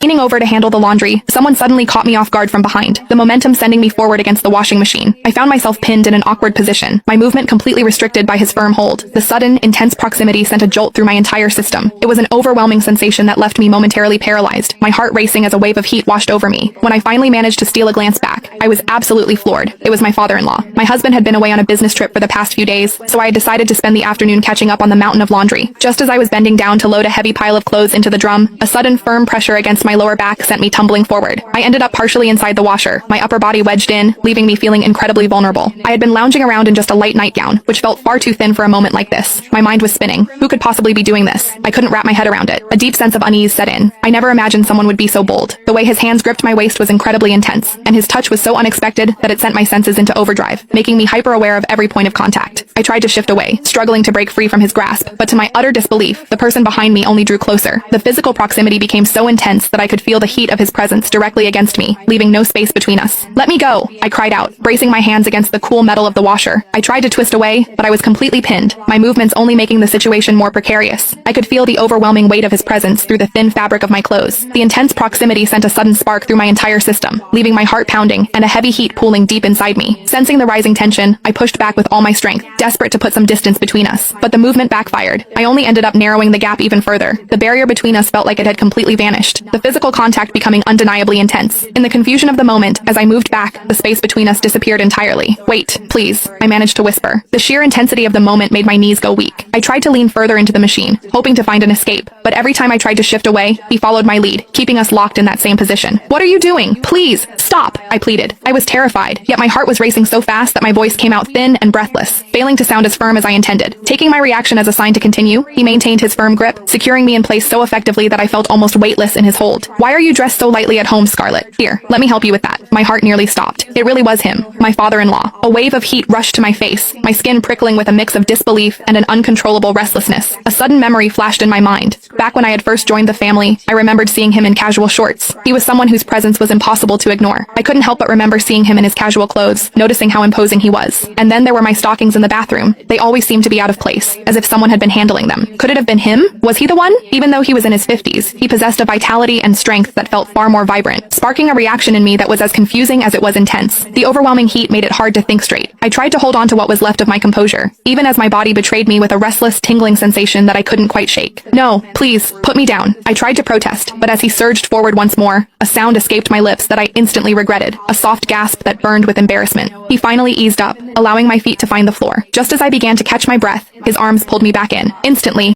Leaning over to handle the laundry, someone suddenly caught me off guard from behind, the momentum sending me forward against the washing machine. I found myself pinned in an awkward position, my movement completely restricted by his firm hold. The sudden, intense proximity sent a jolt through my entire system. It was an overwhelming sensation that left me momentarily paralyzed, my heart racing as a wave of heat washed over me. When I finally managed to steal a glance back, I was absolutely floored. It was my father-in-law. My husband had been away on a business trip for the past few days, so I had decided to spend the afternoon catching up on the mountain of laundry. Just as I was bending down to load a heavy pile of clothes into the drum, a sudden firm pressure against my lower back sent me tumbling forward. I ended up partially inside the washer, my upper body wedged in, leaving me feeling incredibly vulnerable. I had been lounging around in just a light nightgown, which felt far too thin for a moment like this. My mind was spinning. Who could possibly be doing this? I couldn't wrap my head around it. A deep sense of unease set in. I never imagined someone would be so bold. The way his hands gripped my waist was incredibly intense, and his touch was so unexpected that it sent my senses into overdrive, making me hyper-aware of every point of contact. I tried to shift away, struggling to break free from his grasp, but to my utter disbelief, the person behind me only drew closer. The physical proximity became so intense that I could feel the heat of his presence directly against me, leaving no space between us. "Let me go!" I cried out, bracing my hands against the cool metal of the washer. I tried to twist away, but I was completely pinned, my movements only making the situation more precarious. I could feel the overwhelming weight of his presence through the thin fabric of my clothes. The intense proximity sent a sudden spark through my entire system, leaving my heart pounding and a heavy heat pooling deep inside me. Sensing the rising tension, I pushed back with all my strength, desperate to put some distance between us. But the movement backfired. I only ended up narrowing the gap even further. The barrier between us felt like it had completely vanished, the physical contact becoming undeniably intense. In the confusion of the moment, as I moved back, the space between us disappeared entirely. "Wait, please," I managed to whisper. The sheer intensity of the moment made my knees go weak. I tried to lean further into the machine, hoping to find an escape, but every time I tried to shift away, he followed my lead, keeping us locked in that same position. "What are you doing? Please, stop!" I pleaded. I was terrified, yet my heart was racing so fast that my voice came out thin and breathless, failing to sound as firm as I intended. Taking my reaction as a sign to continue, he maintained his firm grip, securing me in place so effectively that I felt almost weightless in his hold. "Why are you dressed so lightly at home, Scarlett? Here, let me help you with that." My heart nearly stopped. It really was him, my father-in-law. A wave of heat rushed to my face, my skin prickling with a mix of disbelief and an uncontrollable restlessness. A sudden memory flashed in my mind. Back when I had first joined the family, I remembered seeing him in casual shorts. He was someone whose presence was impossible to ignore. I couldn't help but remember seeing him in his casual clothes, noticing how imposing he was. And then there were my stockings in the bathroom. They always seemed to be out of place, as if someone had been handling them. Could it have been him? Was he the one? Even though he was in his 50s, he possessed a vitality and strength that felt far more vibrant, sparking a reaction in me that was as confusing as it was intense. The overwhelming heat made it hard to think straight. I tried to hold on to what was left of my composure, even as my body betrayed me with a restless, tingling sensation that I couldn't quite shake. "No, please, put me down." I tried to protest, but as he surged forward once more, a sound escaped my lips that I instantly regretted, a soft gasp that burned with embarrassment. He finally eased up, allowing my feet to find the floor. Just as I began to catch my breath, his arms pulled me back in. Instantly,